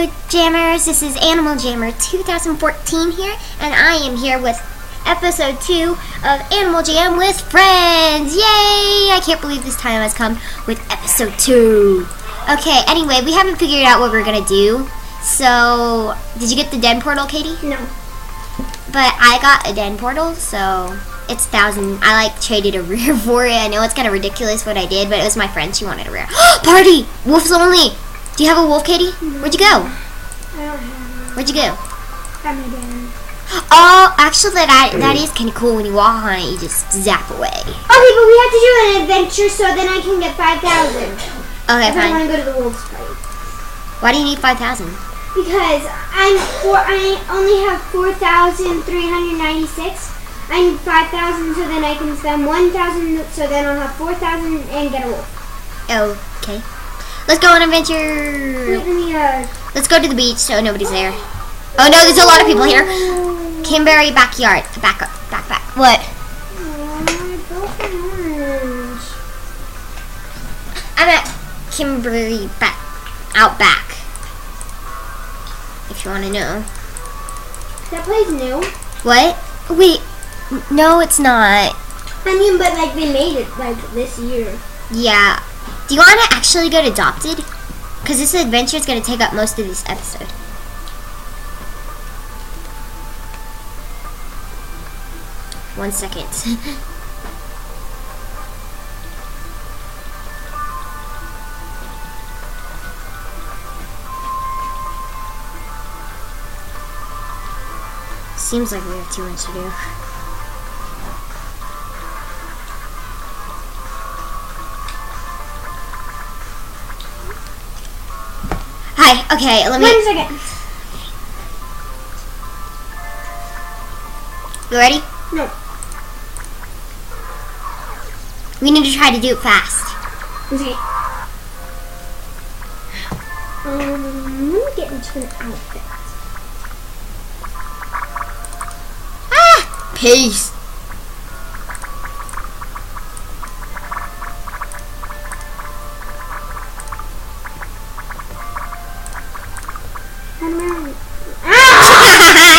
Hello Jammers, this is Animal Jammer 2014 here, and I am here with episode 2 of Animal Jam with Friends. Yay! I can't believe this time has come with episode 2. Okay, anyway, we haven't figured out what we're gonna do. So, did you get the den portal, Katie? No. But I got a den portal, so it's 1,000. I traded a rear for it. I know it's kind of ridiculous what I did, but it was my friend. She wanted a rear. Party! Wolves only! Do you have a wolf, Katie? Where'd you go? I don't have one. Where'd you go? At my den. Oh, actually, that is kind of cool. When you walk on it, you just zap away. Okay, but we have to do an adventure so then I can get 5,000. Okay, if I want fine. to go to the wolves fight. Why do you need 5,000? Because I only have 4,396. I need 5,000 so then I can spend 1,000 so then I'll have 4,000 and get a wolf. Okay. Let's go on an adventure. Let me, Let's go to the beach so nobody's there. Oh no, there's a lot of people here. Kimberly backyard. Back up. Back. What? I'm at Kimberly out back. If you want to know. That place new. What? Wait. No, it's not. I mean, but they made it this year. Yeah. Do you want to actually get adopted? Because this adventure is going to take up most of this episode. One second. Seems like we have too much to do. Hi, okay, let me... 1 second. You ready? No. We need to try to do it fast. Okay. Let me get into an outfit. Ah! Peace.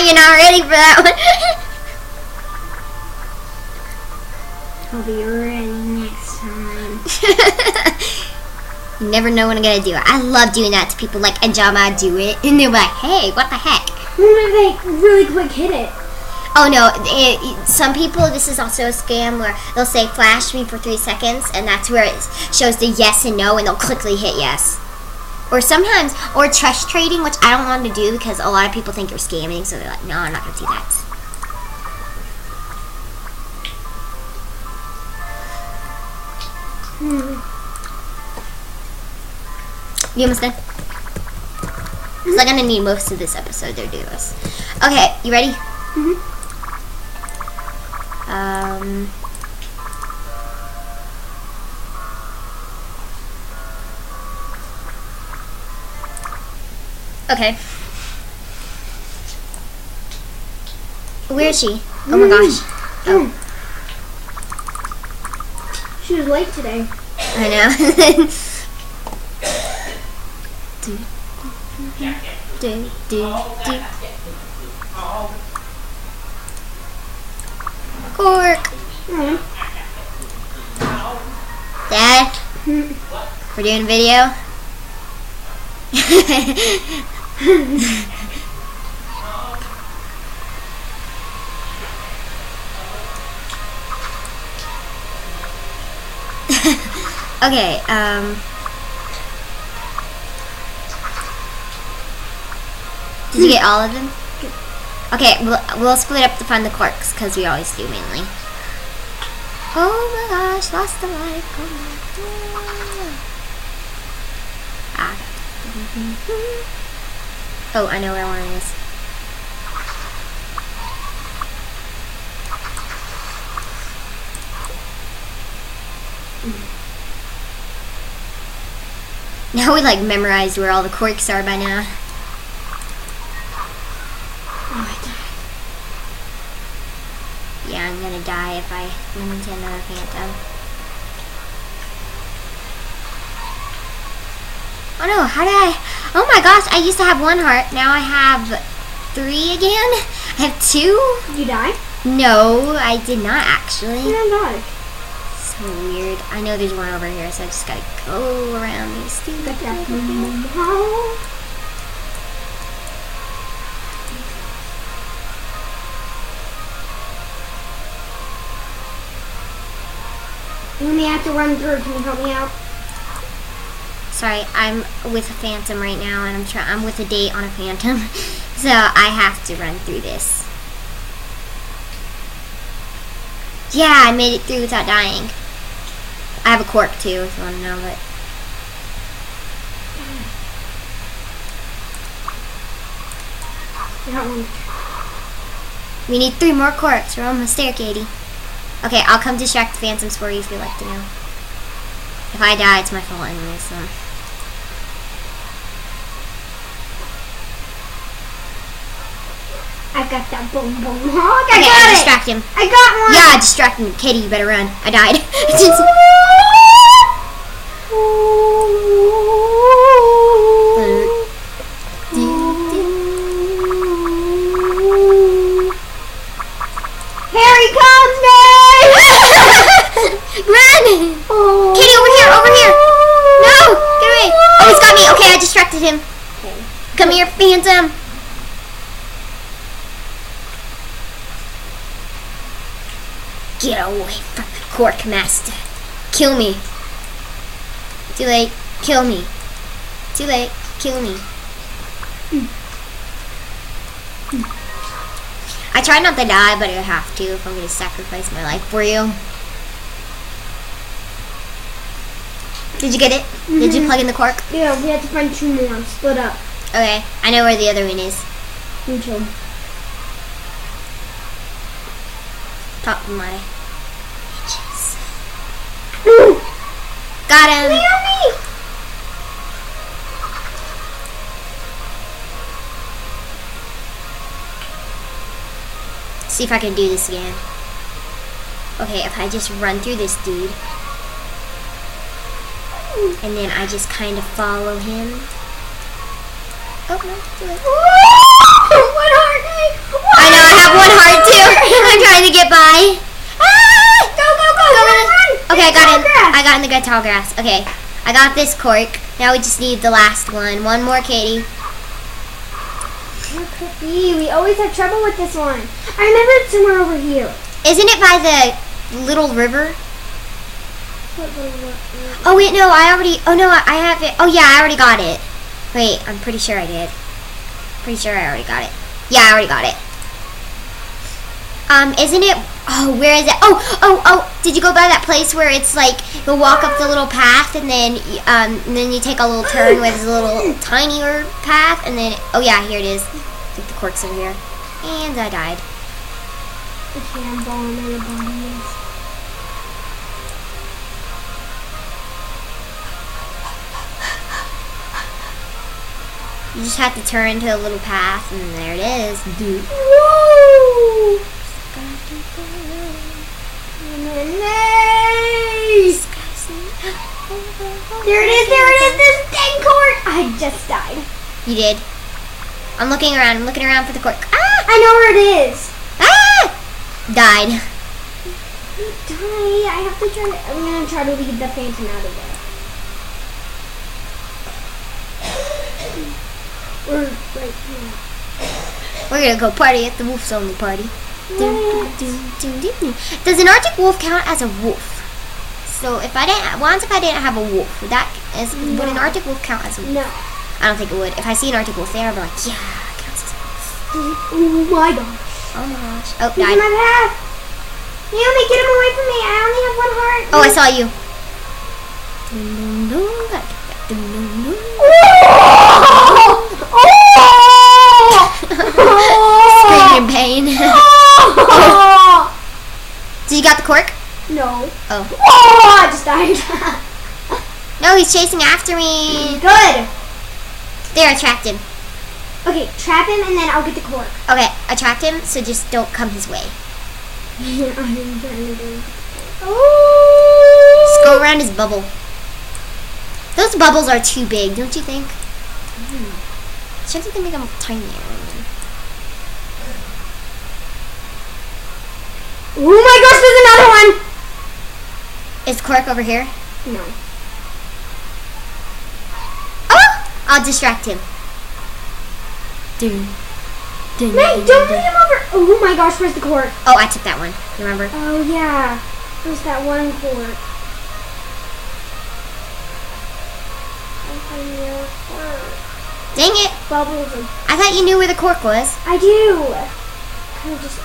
You're not ready for that one. I'll be ready next time. You never know when I'm gonna do it. I love doing that to people like Anjama do it, and they're like, hey, what the heck? When did they really quick hit it? Oh no, some people, this is also a scam where they'll say flash me for 3 seconds, and that's where it shows the yes and no, and they'll quickly hit yes. Or sometimes, or trust trading, which I don't want to do because a lot of people think you're scamming, so they're like, no, I'm not going to do that. You almost done? Because I'm going to need most of this episode to do this. Okay, you ready? Okay. Where is she? Oh my gosh. Oh. She was late today. I know. Cork. Dad? We're doing a video? Okay, did you get all of them? Okay, we'll split up to find the corks, because we always do mainly. Oh my gosh, lost the light. Oh, I know where one is. Now we memorized where all the corks are by now. Oh, I died. Yeah, I'm gonna die if I run into another phantom. Oh no, how did I... Oh my gosh, I used to have 1 heart. Now I have 3 again. I have 2. You die? No, I did not actually. You don't die. So weird. I know there's one over here, so I just gotta go around these stupid Got that. You only have to run through. Can you help me out? Sorry, I'm with a Phantom right now, and I'm with a date on a Phantom, so I have to run through this. Yeah, I made it through without dying. I have a cork too, if you want to know, but I got one. we need 3 more corks. We're almost there, Katie. Okay, I'll come distract the Phantoms for you if you'd like to know. If I die, it's my fault anyway, so. I got that boom boom hog. I Okay, got I'll it. distract him. I got one. Yeah, distract him. Katie, you better run. I died. Here he comes, man! Run! Katie, over here, over here! No! Get away! Oh, he's got me! Okay, I distracted him. Come here, Phantom! Get away from the Cork Master. Kill me. Too late. Kill me. Too late. Kill me. I try not to die, but I have to if I'm going to sacrifice my life for you. Did you get it? Did you plug in the cork? Yeah, we have to find 2 more. Split up. Okay, I know where the other one is. Me too. Top of my bitches. Ooh! Got him! Naomi! See if I can do this again. Okay, if I just run through this dude. And then I just kind of follow him. Oh, no. Too late. One heart! I know, I have 1 heart too. I'm trying to get by. Ah! Go, go, go! Run! Okay, I got him. Grass. I got in the good tall grass. Okay, I got this cork. Now we just need the last one. 1 more, Katie. Where could it be? We always have trouble with this one. I remember it's somewhere over here. Isn't it by the little river? What? Oh wait, no, oh no, I have it. Oh yeah, I already got it. Wait, I'm pretty sure I did. Pretty sure I already got it. Yeah, I already got it. Isn't it, oh, where is it? Oh, did you go by that place where it's like, you'll walk up the little path and then you take a little turn with a little tinier path and then, oh yeah, here it is. I think the cork's over here. And I died. The cannonball in your body is. You just have to turn to a little path and there it is. Dude. Woo! Nice! There it is, this dang cork! I just died. You did. I'm looking around for the cork. Ah! I know where it is. Ah! Died. Die. I have to try to, I'm gonna try to lead the Phantom out of there. We're right here. We're gonna go party at the Wolf's Only party. Does an Arctic wolf count as a wolf? So if I didn't have a wolf, would an Arctic wolf count as a wolf? No. I don't think it would. If I see an Arctic wolf there, I'll be like, yeah, it counts as a wolf. Oh my gosh. Oh my gosh. Oh, He's in died. my path. Naomi, get him away from me. I only have 1 heart. Oh, I saw you. Screaming in pain. Did you got the cork? No. Oh. Oh, I just died. No, he's chasing after me. Good. There, I tracked him. Okay, trap him and then I'll get the cork. Okay, I tracked him, so just don't come his way. I'm trying to do. Just go around his bubble. Those bubbles are too big, don't you think? Should they make them tinier? Oh my gosh, there's another one! Is Cork over here? No. Oh! I'll distract him. Dun, dun, Meg, don't bring him over! Oh my gosh, where's the cork? Oh, I took that one. You remember? Oh yeah. Where's that one cork? Dang it! Bubbles. I thought you knew where the cork was. I do. Kind of just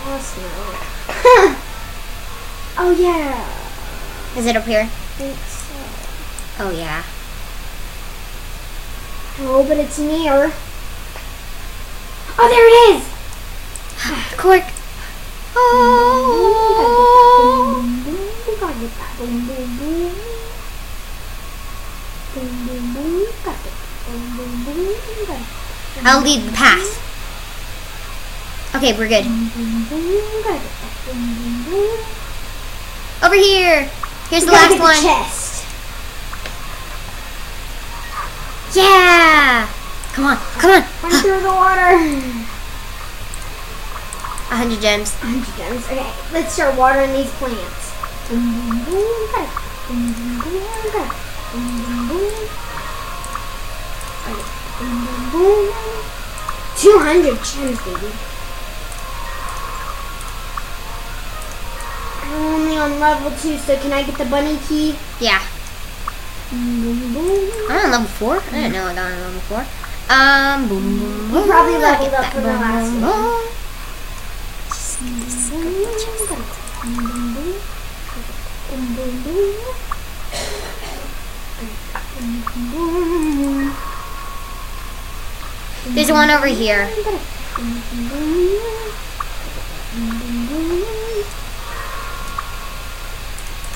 lost now. Oh yeah. Is it up here? I think so. Oh yeah. Oh, but it's near. Oh, there it is. Cork. Oh. We gotta get that. Boom, boom, boom. Boom, boom, boom. Got it. Boom, boom, boom. Got it. I'll lead the path. Okay, we're good. Boom, boom, boom. Got it. Boom, boom, boom. Over here. Here's the We gotta last get one. the chest. Yeah. Come on. Come on. Run through the water. 100 gems. 100 gems. Okay, let's start watering these plants. Boom, boom, boom. Got it. Boom, boom, boom. Got it. Boom, boom, boom. Got it. Boom, boom, boom. 200 gems, baby. I'm only on level 2, so can I get the bunny key? Yeah. Boom, boom, boom. I'm on level 4. I didn't know I got on level 4. Boom, boom, boom. You probably leveled Get up that from the boom, last boom, one. boom. There's one over here.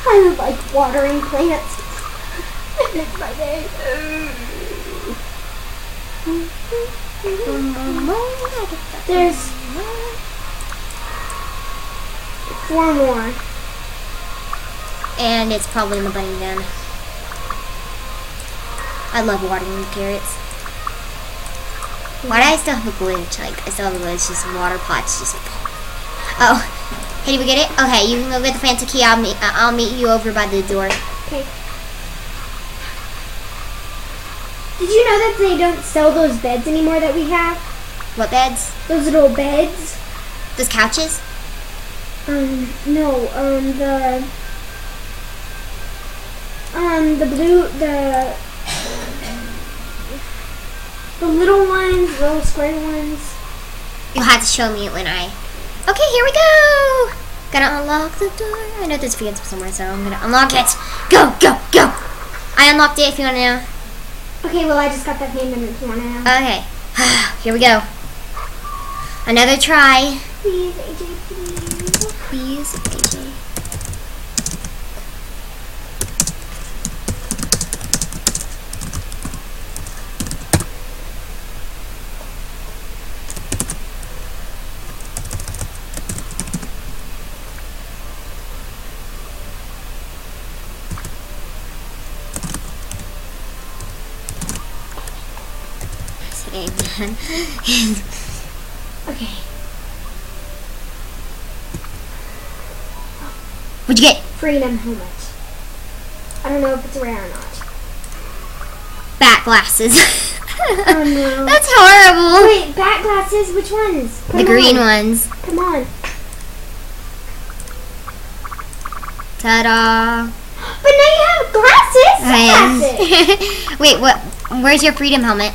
I like watering plants. It's my day. There's 4 more. And it's probably in the bunny den. I love watering carrots. Why do I still have a glitch? Like, I still have a glitch, just water pots just... Oh. Hey, did we get it? Okay, you can go get the fancy key. I'll meet you over by the door. Okay. Did you know that they don't sell those beds anymore that we have? What beds? Those little beds? Those couches? No, the blue, the little ones, little square ones. You'll have to show me it when I... Okay, here we go! Gonna unlock the door. I know there's phantom somewhere, so I'm gonna unlock it. Go, go, go! I unlocked it if you wanna know. Okay, well I just got that payment if you wanna know. Okay. Here we go. Another try. Please, AJ, please. Please, AJ. Amen. Okay. What'd you get? Freedom helmet. I don't know if it's rare or not. Bat glasses. Oh no. That's horrible. Wait, bat glasses? Which ones? Put The 'em green on. ones. Come on. Ta-da. But now you have glasses. Sunglasses. Wait, what? Where's your freedom helmet?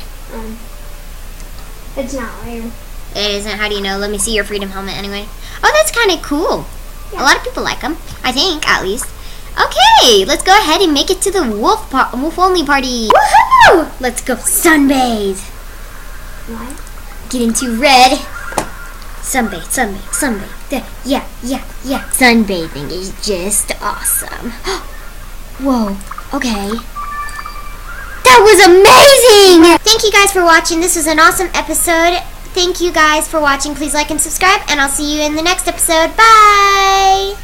It's not rare. It isn't. How do you know? Let me see your freedom helmet anyway. Oh, that's kind of cool. Yeah. A lot of people like them. I think, at least. Okay, let's go ahead and make it to the wolf only party. Woohoo! Let's go sunbathe. What? Get into red. Sunbathe, sunbathe, sunbathe. Yeah. Sunbathing is just awesome. Whoa, okay. That was amazing! Thank you guys for watching. This was an awesome episode. Thank you guys for watching. Please like and subscribe, and I'll see you in the next episode. Bye!